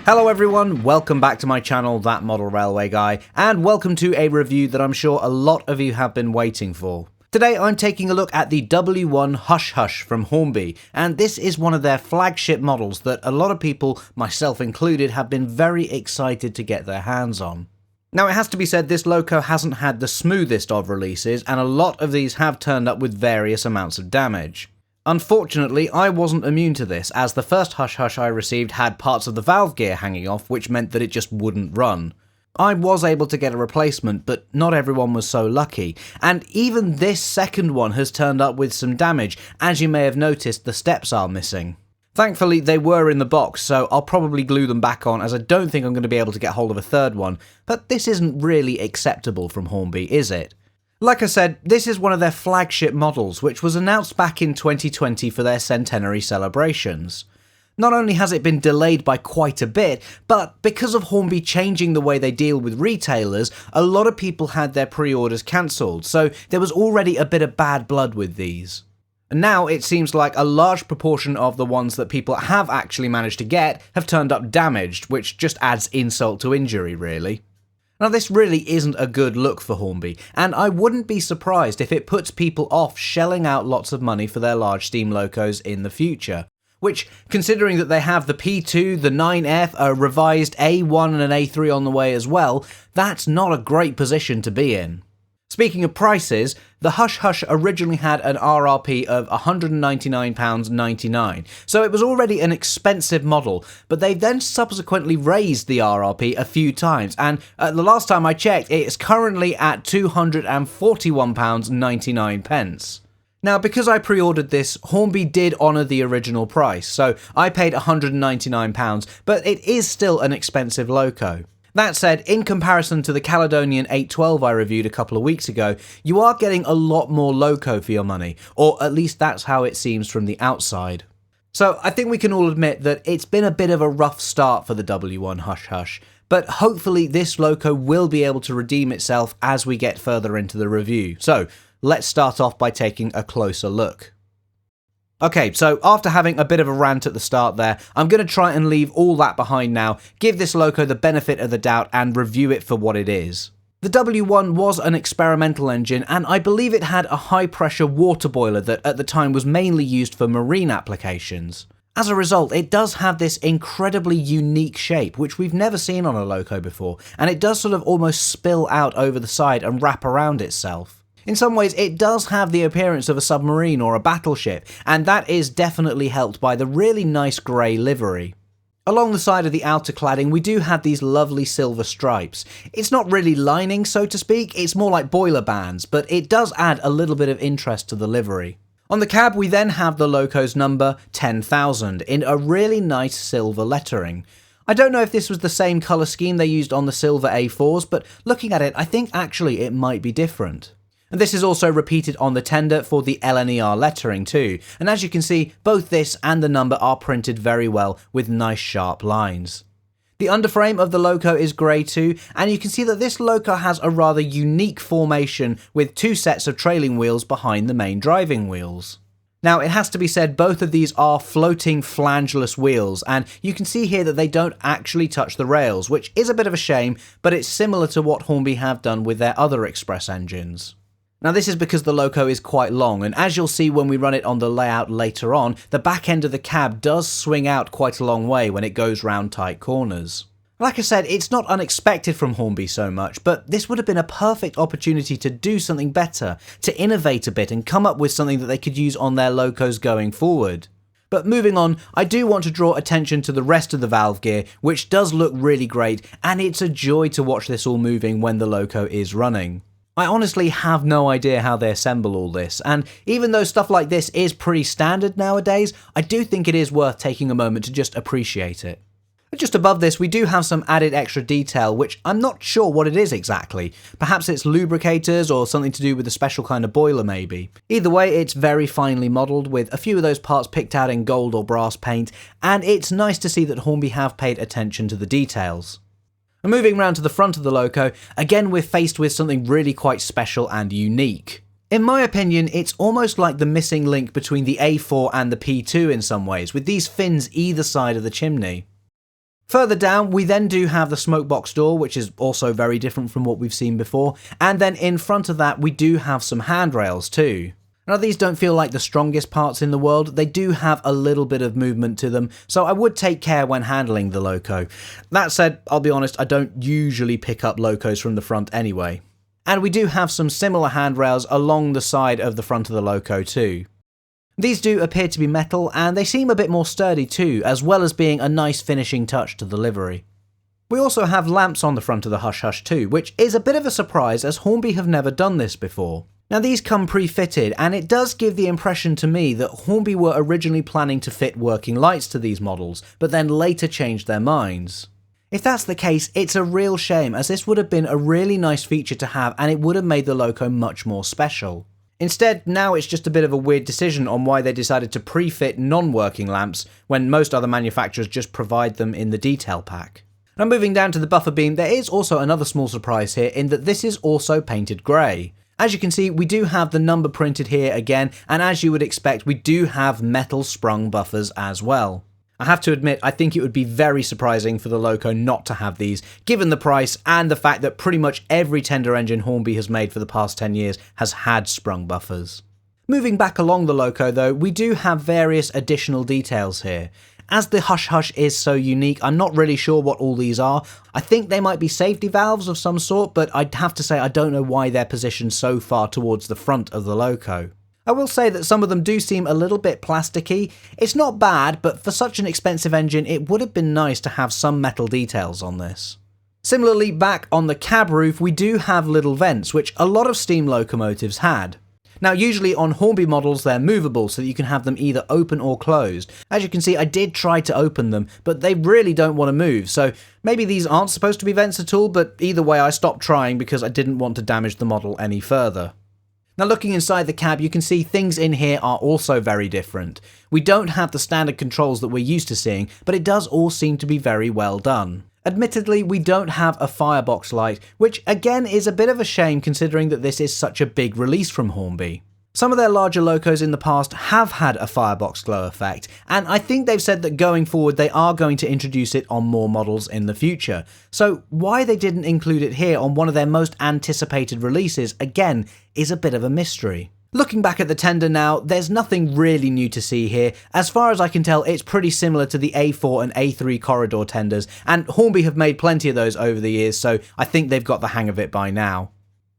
Hello everyone, welcome back to my channel, That Model Railway Guy, and welcome to a review that I'm sure a lot of you have been waiting for. Today I'm taking a look at the W1 Hush Hush from Hornby, and this is one of their flagship models that a lot of people, myself included, have been very excited to get their hands on. Now it has to be said this loco hasn't had the smoothest of releases, and a lot of these have turned up with various amounts of damage. Unfortunately, I wasn't immune to this, as the first Hush Hush I received had parts of the valve gear hanging off, which meant that it just wouldn't run. I was able to get a replacement, but not everyone was so lucky, and even this second one has turned up with some damage. As you may have noticed, the steps are missing. Thankfully, they were in the box, so I'll probably glue them back on, as I don't think I'm going to be able to get hold of a third one, but this isn't really acceptable from Hornby, is it? Like I said, this is one of their flagship models, which was announced back in 2020 for their centenary celebrations. Not only has it been delayed by quite a bit, but because of Hornby changing the way they deal with retailers, a lot of people had their pre-orders cancelled, so there was already a bit of bad blood with these. And now it seems like a large proportion of the ones that people have actually managed to get have turned up damaged, which just adds insult to injury, really. Now this really isn't a good look for Hornby, and I wouldn't be surprised if it puts people off shelling out lots of money for their large steam locos in the future. Which, considering that they have the P2, the 9F, a revised A1 and an A3 on the way as well, that's not a great position to be in. Speaking of prices, the Hush Hush originally had an RRP of £199.99, so it was already an expensive model, but they then subsequently raised the RRP a few times, and the last time I checked, it is currently at £241.99. Now, because I pre-ordered this, Hornby did honour the original price, so I paid £199, but it is still an expensive loco. That said, in comparison to the Caledonian 812 I reviewed a couple of weeks ago, you are getting a lot more loco for your money, or at least that's how it seems from the outside. So I think we can all admit that it's been a bit of a rough start for the W1 Hush Hush, but hopefully this loco will be able to redeem itself as we get further into the review. So let's start off by taking a closer look. Okay, so after having a bit of a rant at the start there, I'm going to try and leave all that behind now, give this loco the benefit of the doubt and review it for what it is. The W1 was an experimental engine, and I believe it had a high pressure water boiler that at the time was mainly used for marine applications. As a result, it does have this incredibly unique shape, which we've never seen on a loco before, and it does sort of almost spill out over the side and wrap around itself. In some ways, it does have the appearance of a submarine or a battleship, and that is definitely helped by the really nice grey livery. Along the side of the outer cladding, we do have these lovely silver stripes. It's not really lining, so to speak, it's more like boiler bands, but it does add a little bit of interest to the livery. On the cab, we then have the loco's number, 10,000, in a really nice silver lettering. I don't know if this was the same colour scheme they used on the silver A4s, but looking at it, I think actually it might be different. And this is also repeated on the tender for the LNER lettering too, and as you can see, both this and the number are printed very well with nice sharp lines. The underframe of the loco is grey too, and you can see that this loco has a rather unique formation with two sets of trailing wheels behind the main driving wheels. Now it has to be said both of these are floating flangeless wheels, and you can see here that they don't actually touch the rails, which is a bit of a shame, but it's similar to what Hornby have done with their other express engines. Now this is because the loco is quite long, and as you'll see when we run it on the layout later on, the back end of the cab does swing out quite a long way when it goes round tight corners. Like I said, it's not unexpected from Hornby so much, but this would have been a perfect opportunity to do something better, to innovate a bit and come up with something that they could use on their locos going forward. But moving on, I do want to draw attention to the rest of the valve gear, which does look really great, and it's a joy to watch this all moving when the loco is running. I honestly have no idea how they assemble all this, and even though stuff like this is pretty standard nowadays, I do think it is worth taking a moment to just appreciate it. Just above this, we do have some added extra detail, which I'm not sure what it is exactly. Perhaps it's lubricators or something to do with a special kind of boiler maybe. Either way, it's very finely modelled, with a few of those parts picked out in gold or brass paint, and it's nice to see that Hornby have paid attention to the details. And moving round to the front of the loco, again we're faced with something really quite special and unique. In my opinion, it's almost like the missing link between the A4 and the P2 in some ways, with these fins either side of the chimney. Further down, we then do have the smoke box door, which is also very different from what we've seen before, and then in front of that we do have some handrails too. Now these don't feel like the strongest parts in the world, they do have a little bit of movement to them, so I would take care when handling the loco. That said, I'll be honest, I don't usually pick up locos from the front anyway. And we do have some similar handrails along the side of the front of the loco too. These do appear to be metal, and they seem a bit more sturdy too, as well as being a nice finishing touch to the livery. We also have lamps on the front of the Hush Hush too, which is a bit of a surprise as Hornby have never done this before. Now these come pre-fitted, and it does give the impression to me that Hornby were originally planning to fit working lights to these models, but then later changed their minds. If that's the case, it's a real shame, as this would have been a really nice feature to have and it would have made the loco much more special. Instead, now it's just a bit of a weird decision on why they decided to pre-fit non-working lamps when most other manufacturers just provide them in the detail pack. Now moving down to the buffer beam, there is also another small surprise here in that this is also painted grey. As you can see, we do have the number printed here again, and as you would expect, we do have metal sprung buffers as well. I have to admit, I think it would be very surprising for the loco not to have these, given the price and the fact that pretty much every tender engine Hornby has made for the past 10 years has had sprung buffers. Moving back along the loco though, we do have various additional details here. As the Hush Hush is so unique, I'm not really sure what all these are. I think they might be safety valves of some sort, but I'd have to say I don't know why they're positioned so far towards the front of the loco. I will say that some of them do seem a little bit plasticky. It's not bad, but for such an expensive engine, it would have been nice to have some metal details on this. Similarly, back on the cab roof, we do have little vents, which a lot of steam locomotives had. Now usually on Hornby models they're movable so that you can have them either open or closed. As you can see, I did try to open them, but they really don't want to move, so maybe these aren't supposed to be vents at all, but either way I stopped trying because I didn't want to damage the model any further. Now looking inside the cab, you can see things in here are also very different. We don't have the standard controls that we're used to seeing, but it does all seem to be very well done. Admittedly, we don't have a firebox light, which again is a bit of a shame considering that this is such a big release from Hornby. Some of their larger locos in the past have had a firebox glow effect, and I think they've said that going forward they are going to introduce it on more models in the future. So why they didn't include it here on one of their most anticipated releases, again, is a bit of a mystery. Looking back at the tender now, there's nothing really new to see here. As far as I can tell, it's pretty similar to the A4 and A3 corridor tenders, and Hornby have made plenty of those over the years, so I think they've got the hang of it by now.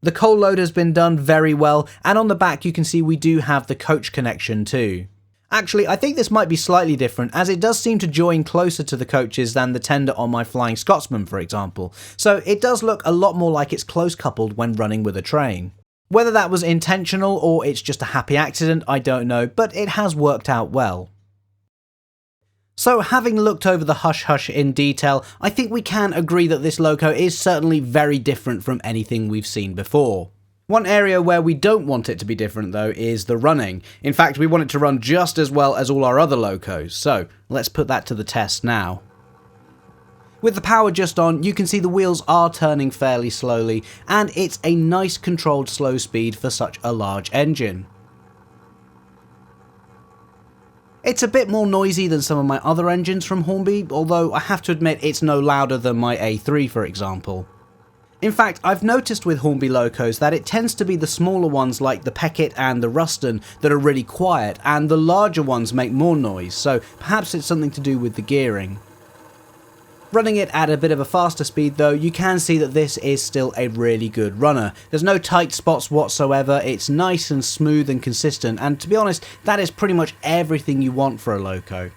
The coal load has been done very well, and on the back you can see we do have the coach connection too. Actually, I think this might be slightly different, as it does seem to join closer to the coaches than the tender on my Flying Scotsman, for example, so it does look a lot more like it's close coupled when running with a train. Whether that was intentional or it's just a happy accident, I don't know, but it has worked out well. So having looked over the Hush Hush in detail, I think we can agree that this loco is certainly very different from anything we've seen before. One area where we don't want it to be different though is the running. In fact, we want it to run just as well as all our other locos, so let's put that to the test now. With the power just on, you can see the wheels are turning fairly slowly, and it's a nice controlled slow speed for such a large engine. It's a bit more noisy than some of my other engines from Hornby, although I have to admit it's no louder than my A3 for example. In fact, I've noticed with Hornby locos that it tends to be the smaller ones like the Peckett and the Ruston that are really quiet, and the larger ones make more noise, so perhaps it's something to do with the gearing. Running it at a bit of a faster speed though, you can see that this is still a really good runner. There's no tight spots whatsoever, it's nice and smooth and consistent, and to be honest, that is pretty much everything you want for a loco.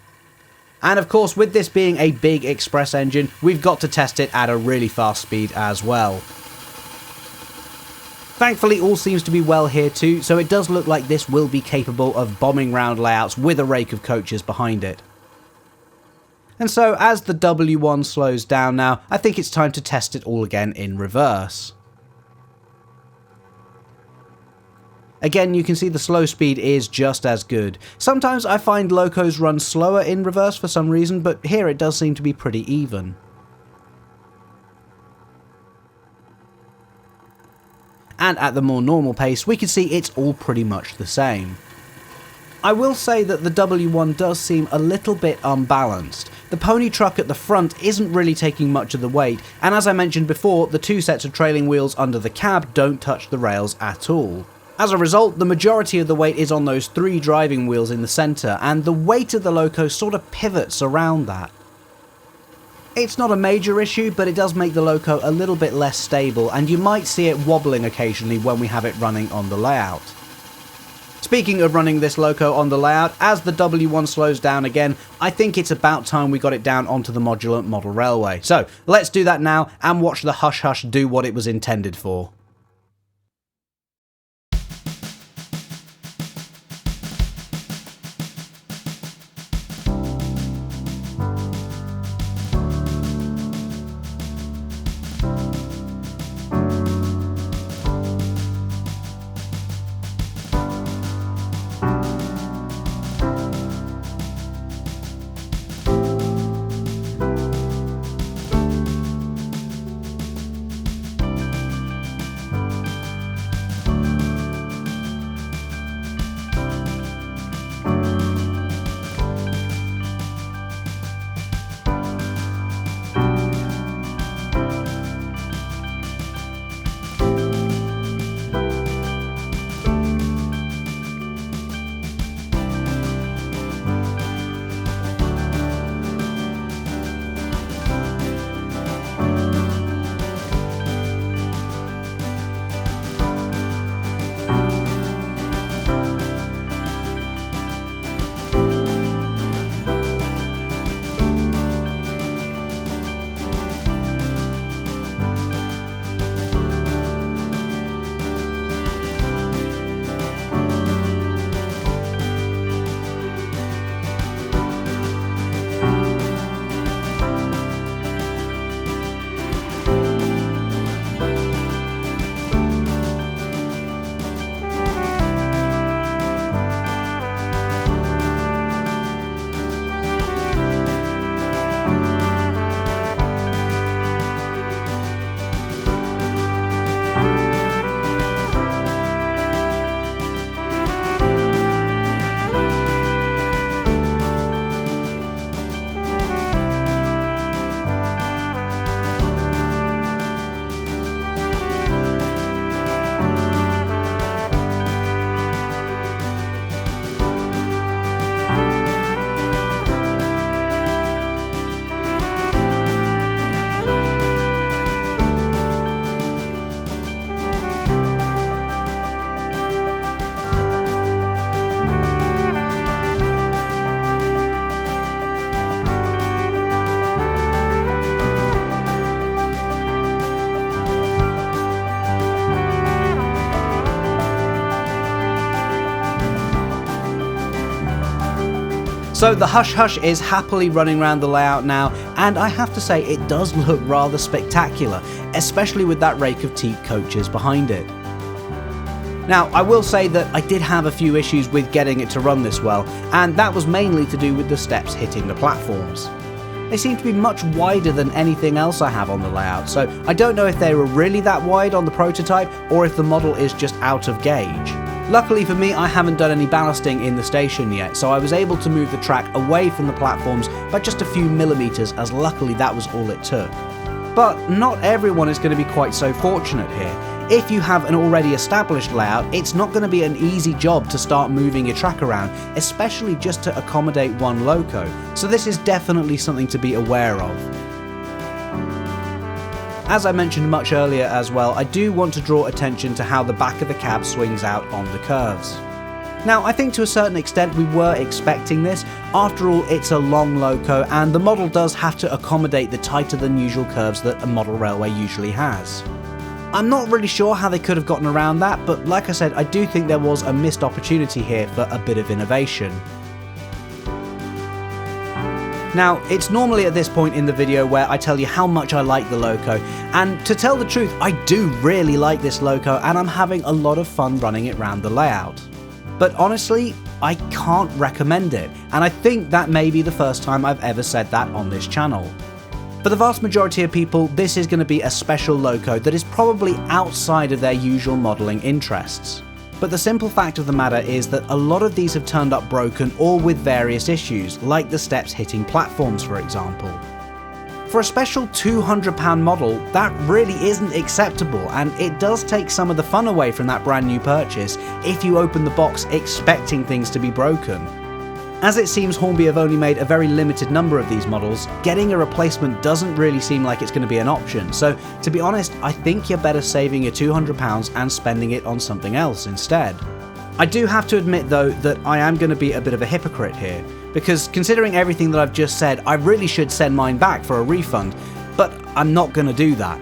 And of course, with this being a big express engine, we've got to test it at a really fast speed as well. Thankfully, all seems to be well here too, so it does look like this will be capable of bombing round layouts with a rake of coaches behind it. And so as the W1 slows down now, I think it's time to test it all again in reverse. Again, you can see the slow speed is just as good. Sometimes I find locos run slower in reverse for some reason, but here it does seem to be pretty even. And at the more normal pace, we can see it's all pretty much the same. I will say that the W1 does seem a little bit unbalanced. the pony truck at the front isn't really taking much of the weight, and as I mentioned before, the two sets of trailing wheels under the cab don't touch the rails at all. As a result, the majority of the weight is on those three driving wheels in the centre, and the weight of the loco sort of pivots around that. It's not a major issue, but it does make the loco a little bit less stable, and you might see it wobbling occasionally when we have it running on the layout. Speaking of running this loco on the layout, as the W1 slows down again, I think it's about time we got it down onto the modular model railway. So let's do that now and watch the Hush Hush do what it was intended for. So the Hush Hush is happily running around the layout now, and I have to say it does look rather spectacular, especially with that rake of teak coaches behind it. Now, I will say that I did have a few issues with getting it to run this well, and that was mainly to do with the steps hitting the platforms. They seem to be much wider than anything else I have on the layout, so I don't know if they were really that wide on the prototype or if the model is just out of gauge. Luckily for me, I haven't done any ballasting in the station yet, so I was able to move the track away from the platforms by just a few millimeters, as luckily that was all it took. But not everyone is going to be quite so fortunate here. If you have an already established layout, it's not going to be an easy job to start moving your track around, especially just to accommodate one loco, so this is definitely something to be aware of. As I mentioned much earlier as well, I do want to draw attention to how the back of the cab swings out on the curves. Now, I think to a certain extent we were expecting this. After all, it's a long loco and the model does have to accommodate the tighter than usual curves that a model railway usually has. I'm not really sure how they could have gotten around that, but like I said, I do think there was a missed opportunity here for a bit of innovation. Now, it's normally at this point in the video where I tell you how much I like the loco, and to tell the truth, I do really like this loco and I'm having a lot of fun running it around the layout. But honestly, I can't recommend it, and I think that may be the first time I've ever said that on this channel. For the vast majority of people, this is going to be a special loco that is probably outside of their usual modelling interests. But the simple fact of the matter is that a lot of these have turned up broken or with various issues, like the steps hitting platforms for example. For a special £200 model, that really isn't acceptable, and it does take some of the fun away from that brand new purchase if you open the box expecting things to be broken. As it seems Hornby have only made a very limited number of these models, getting a replacement doesn't really seem like it's going to be an option, so to be honest, I think you're better saving your £200 and spending it on something else instead. I do have to admit though that I am going to be a bit of a hypocrite here, because considering everything that I've just said, I really should send mine back for a refund, but I'm not going to do that.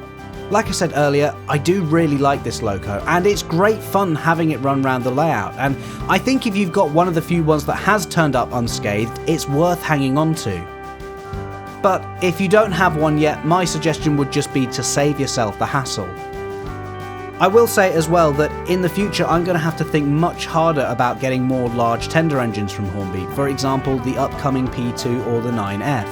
Like I said earlier, I do really like this loco, and it's great fun having it run around the layout, and I think if you've got one of the few ones that has turned up unscathed, it's worth hanging on to. But if you don't have one yet, my suggestion would just be to save yourself the hassle. I will say as well that in the future I'm going to have to think much harder about getting more large tender engines from Hornby, for example the upcoming P2 or the 9F.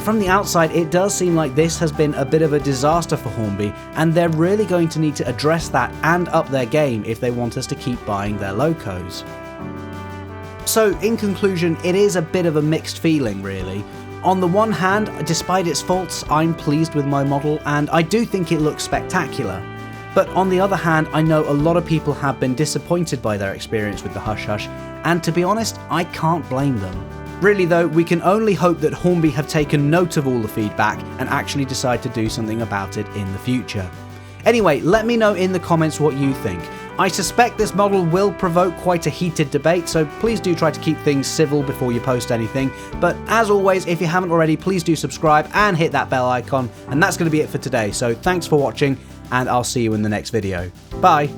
From the outside it does seem like this has been a bit of a disaster for Hornby, and they're really going to need to address that and up their game if they want us to keep buying their locos. So in conclusion, it is a bit of a mixed feeling really. On the one hand, despite its faults, I'm pleased with my model and I do think it looks spectacular. But on the other hand, I know a lot of people have been disappointed by their experience with the Hush Hush, and to be honest, I can't blame them. Really though, we can only hope that Hornby have taken note of all the feedback and actually decide to do something about it in the future. Anyway, let me know in the comments what you think. I suspect this model will provoke quite a heated debate, so please do try to keep things civil before you post anything. But as always, if you haven't already, please do subscribe and hit that bell icon. And that's going to be it for today, so thanks for watching, and I'll see you in the next video. Bye!